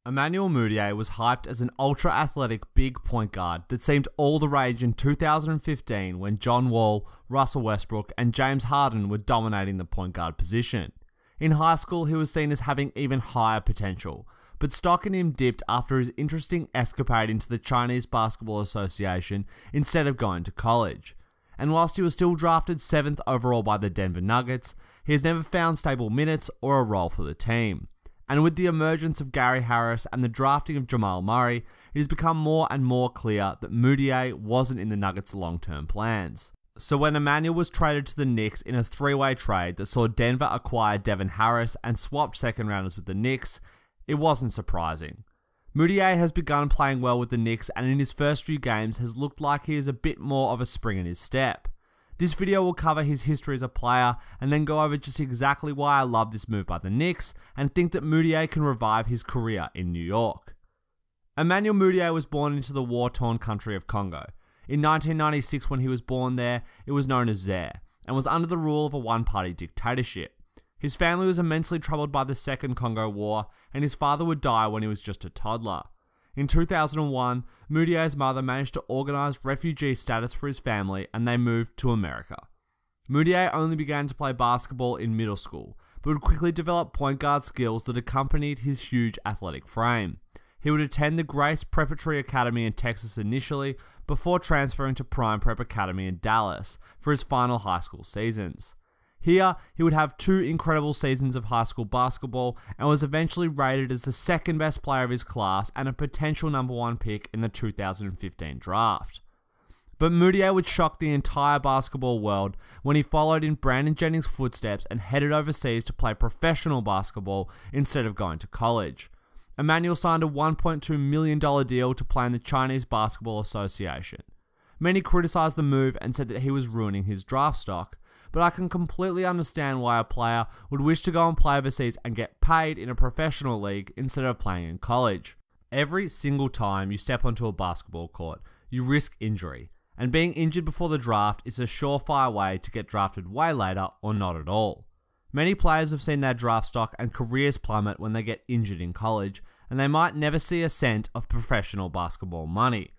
Emmanuel Mudiay was hyped as an ultra-athletic big point guard that seemed all the rage in 2015 when John Wall, Russell Westbrook and James Harden were dominating the point guard position. In high school, he was seen as having even higher potential, but stock in him dipped after his interesting escapade into the Chinese Basketball Association instead of going to college. And whilst he was still drafted 7th overall by the Denver Nuggets, he has never found stable minutes or a role for the team. And with the emergence of Gary Harris and the drafting of Jamal Murray, it has become more and more clear that Mudiay wasn't in the Nuggets' long-term plans. So when Emmanuel was traded to the Knicks in a three-way trade that saw Denver acquire Devin Harris and swapped second-rounders with the Knicks, it wasn't surprising. Mudiay has begun playing well with the Knicks and in his first few games has looked like he is a bit more of a spring in his step. This video will cover his history as a player and then go over just exactly why I love this move by the Knicks and think that Mudiay can revive his career in New York. Emmanuel Mudiay was born into the war-torn country of Congo. In 1996, when he was born there, it was known as Zaire and was under the rule of a one-party dictatorship. His family was immensely troubled by the Second Congo War and his father would die when he was just a toddler. In 2001, Mudiay's mother managed to organise refugee status for his family and they moved to America. Mudiay only began to play basketball in middle school, but would quickly develop point guard skills that accompanied his huge athletic frame. He would attend the Grace Preparatory Academy in Texas initially, before transferring to Prime Prep Academy in Dallas for his final high school seasons. Here, he would have 2 incredible seasons of high school basketball and was eventually rated as the second best player of his class and a potential #1 pick in the 2015 draft. But Mudiay would shock the entire basketball world when he followed in Brandon Jennings' footsteps and headed overseas to play professional basketball instead of going to college. Emmanuel signed a $1.2 million deal to play in the Chinese Basketball Association. Many criticised the move and said that he was ruining his draft stock, but I can completely understand why a player would wish to go and play overseas and get paid in a professional league instead of playing in college. Every single time you step onto a basketball court, you risk injury, and being injured before the draft is a surefire way to get drafted way later or not at all. Many players have seen their draft stock and careers plummet when they get injured in college, and they might never see a cent of professional basketball money.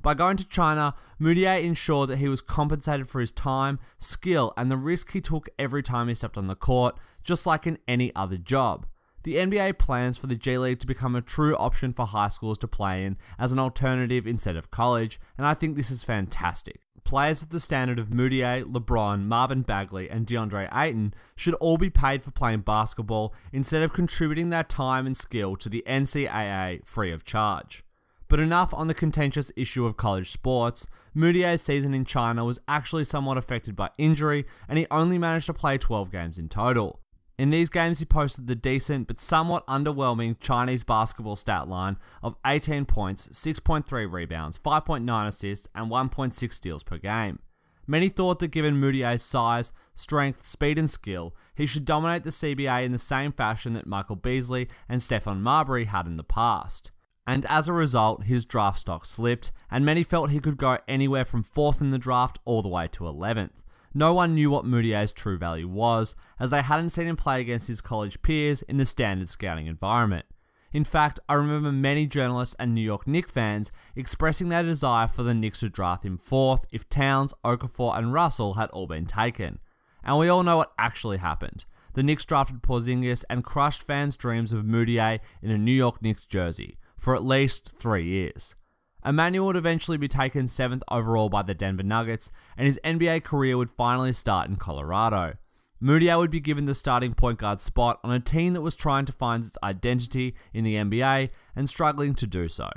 By going to China, Mudiay ensured that he was compensated for his time, skill, and the risk he took every time he stepped on the court, just like in any other job. The NBA plans for the G League to become a true option for high schools to play in as an alternative instead of college, and I think this is fantastic. Players of the standard of Mudiay, LeBron, Marvin Bagley, and DeAndre Ayton should all be paid for playing basketball instead of contributing their time and skill to the NCAA free of charge. But enough on the contentious issue of college sports. Mudiay's season in China was actually somewhat affected by injury, and he only managed to play 12 games in total. In these games, he posted the decent but somewhat underwhelming Chinese basketball stat line of 18 points, 6.3 rebounds, 5.9 assists, and 1.6 steals per game. Many thought that given Mudiay's size, strength, speed, and skill, he should dominate the CBA in the same fashion that Michael Beasley and Stephon Marbury had in the past. And as a result, his draft stock slipped, and many felt he could go anywhere from 4th in the draft all the way to 11th. No one knew what Mudiay's true value was, as they hadn't seen him play against his college peers in the standard scouting environment. In fact, I remember many journalists and New York Knicks fans expressing their desire for the Knicks to draft him 4th if Towns, Okafor, and Russell had all been taken. And we all know what actually happened. The Knicks drafted Porzingis and crushed fans' dreams of Mudiay in a New York Knicks jersey for at least 3 years. Emmanuel would eventually be taken 7th overall by the Denver Nuggets, and his NBA career would finally start in Colorado. Mudiay would be given the starting point guard spot on a team that was trying to find its identity in the NBA and struggling to do so.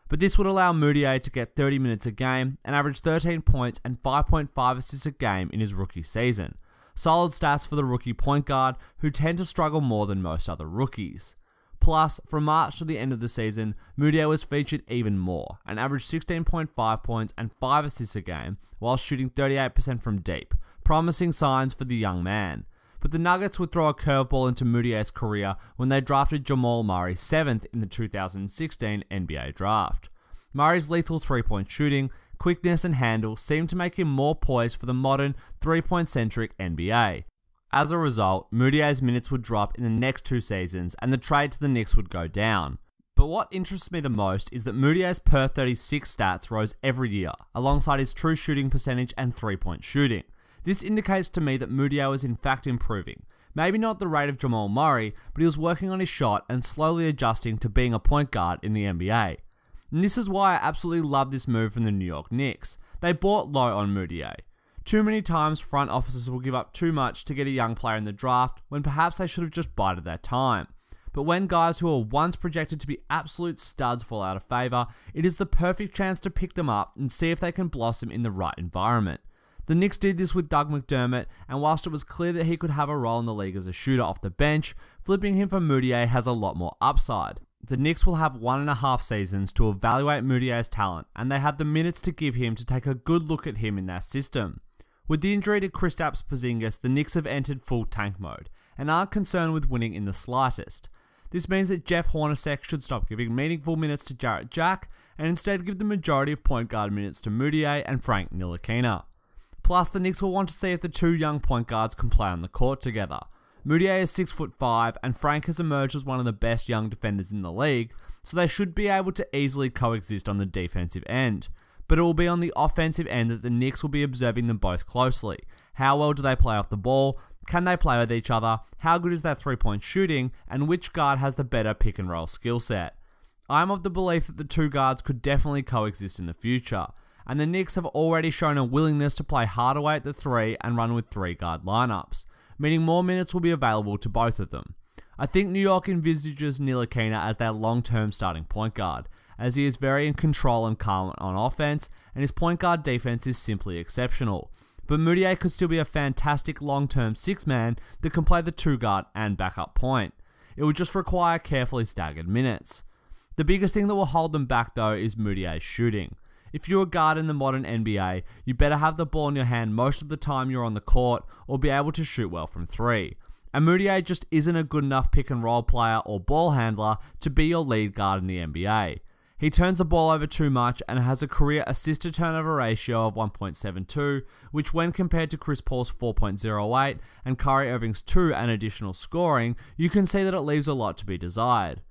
But this would allow Mudiay to get 30 minutes a game and average 13 points and 5.5 assists a game in his rookie season. Solid stats for the rookie point guard, who tend to struggle more than most other rookies. Plus, from March to the end of the season, Mudiay was featured even more and averaged 16.5 points and 5 assists a game while shooting 38% from deep, promising signs for the young man. But the Nuggets would throw a curveball into Mudiay's career when they drafted Jamal Murray 7th in the 2016 NBA draft. Murray's lethal three-point shooting, quickness and handle seemed to make him more poised for the modern three-point centric NBA. As a result, Mudiay's minutes would drop in the next 2 seasons and the trade to the Knicks would go down. But what interests me the most is that Mudiay's per 36 stats rose every year, alongside his true shooting percentage and 3-point shooting. This indicates to me that Mudiay was in fact improving. Maybe not the rate of Jamal Murray, but he was working on his shot and slowly adjusting to being a point guard in the NBA. And this is why I absolutely love this move from the New York Knicks. They bought low on Mudiay. Too many times front offices will give up too much to get a young player in the draft when perhaps they should have just bided their time. But when guys who were once projected to be absolute studs fall out of favour, it is the perfect chance to pick them up and see if they can blossom in the right environment. The Knicks did this with Doug McDermott, and whilst it was clear that he could have a role in the league as a shooter off the bench, flipping him for Mudiay has a lot more upside. The Knicks will have 1.5 seasons to evaluate Mudiay's talent, and they have the minutes to give him to take a good look at him in their system. With the injury to Kristaps Porzingis, the Knicks have entered full tank mode, and aren't concerned with winning in the slightest. This means that Jeff Hornacek should stop giving meaningful minutes to Jarrett Jack, and instead give the majority of point guard minutes to Mudiay and Frank Ntilikina. Plus, the Knicks will want to see if the two young point guards can play on the court together. Mudiay is 6'5", and Frank has emerged as one of the best young defenders in the league, so they should be able to easily coexist on the defensive end. But it will be on the offensive end that the Knicks will be observing them both closely. How well do they play off the ball? Can they play with each other? How good is their 3-point shooting? And which guard has the better pick and roll skill set? I am of the belief that the two guards could definitely coexist in the future, and the Knicks have already shown a willingness to play Hardaway at the 3 and run with 3-guard lineups, meaning more minutes will be available to both of them. I think New York envisages Ntilikina as their long-term starting point guard, as he is very in control and calm on offense, and his point guard defense is simply exceptional. But Mudiay could still be a fantastic long-term 6-man that can play the 2-guard and backup point. It would just require carefully staggered minutes. The biggest thing that will hold them back though is Mudiay's shooting. If you're a guard in the modern NBA, you better have the ball in your hand most of the time you're on the court or be able to shoot well from 3. And Mudiay just isn't a good enough pick and roll player or ball handler to be your lead guard in the NBA. He turns the ball over too much and has a career assist to turnover ratio of 1.72, which when compared to Chris Paul's 4.08 and Kyrie Irving's 2 and additional scoring, you can see that it leaves a lot to be desired.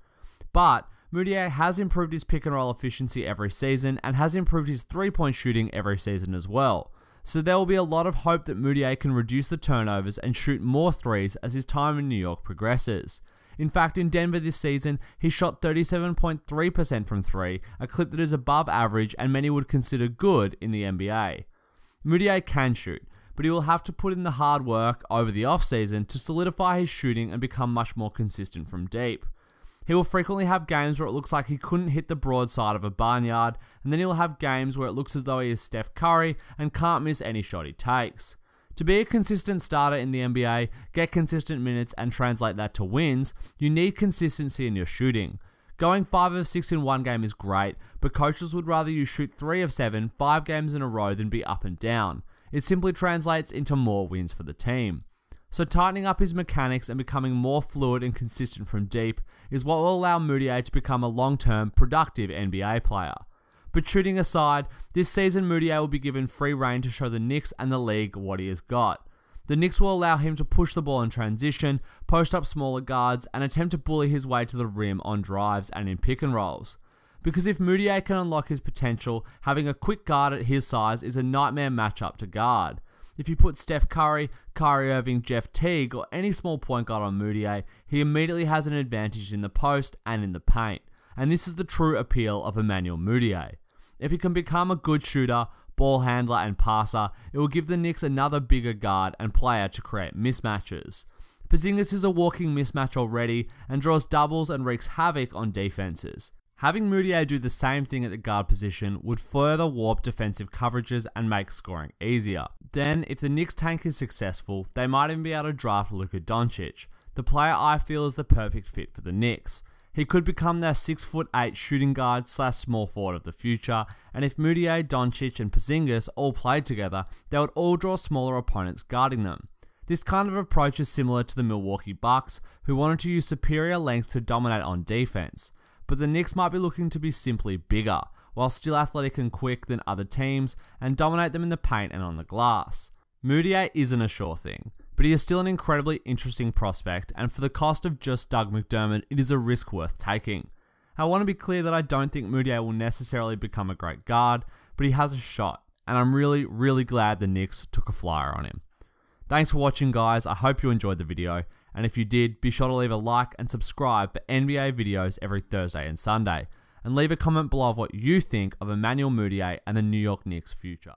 But Mudiay has improved his pick and roll efficiency every season and has improved his 3-point shooting every season as well. So there will be a lot of hope that Mudiay can reduce the turnovers and shoot more threes as his time in New York progresses. In fact, in Denver this season, he shot 37.3% from 3, a clip that is above average and many would consider good in the NBA. Mudiay can shoot, but he will have to put in the hard work over the offseason to solidify his shooting and become much more consistent from deep. He will frequently have games where it looks like he couldn't hit the broadside of a barnyard, and then he'll have games where it looks as though he is Steph Curry and can't miss any shot he takes. To be a consistent starter in the NBA, get consistent minutes and translate that to wins, you need consistency in your shooting. Going 5 of 6 in one game is great, but coaches would rather you shoot 3 of 7, 5 games in a row than be up and down. It simply translates into more wins for the team. So tightening up his mechanics and becoming more fluid and consistent from deep is what will allow Mudiay to become a long-term, productive NBA player. But shooting aside, this season Mudiay will be given free rein to show the Knicks and the league what he has got. The Knicks will allow him to push the ball in transition, post up smaller guards, and attempt to bully his way to the rim on drives and in pick and rolls. Because if Mudiay can unlock his potential, having a quick guard at his size is a nightmare matchup to guard. If you put Steph Curry, Kyrie Irving, Jeff Teague, or any small point guard on Mudiay, he immediately has an advantage in the post and in the paint. And this is the true appeal of Emmanuel Mudiay. If he can become a good shooter, ball handler, and passer, it will give the Knicks another bigger guard and player to create mismatches. Porzingis is a walking mismatch already and draws doubles and wreaks havoc on defenses. Having Mudiay do the same thing at the guard position would further warp defensive coverages and make scoring easier. Then, if the Knicks tank is successful, they might even be able to draft Luka Doncic, the player I feel is the perfect fit for the Knicks. He could become their 6'8" shooting guard / small forward of the future, and if Mudiay, Doncic, and Porzingis all played together, they would all draw smaller opponents guarding them. This kind of approach is similar to the Milwaukee Bucks, who wanted to use superior length to dominate on defense, but the Knicks might be looking to be simply bigger, while still athletic and quick than other teams, and dominate them in the paint and on the glass. Mudiay isn't a sure thing, but he is still an incredibly interesting prospect, and for the cost of just Doug McDermott, it is a risk worth taking. I want to be clear that I don't think Mudiay will necessarily become a great guard, but he has a shot, and I'm really, really glad the Knicks took a flyer on him. Thanks for watching, guys. I hope you enjoyed the video, and if you did, be sure to leave a like and subscribe for NBA videos every Thursday and Sunday, and leave a comment below of what you think of Emmanuel Mudiay and the New York Knicks' future.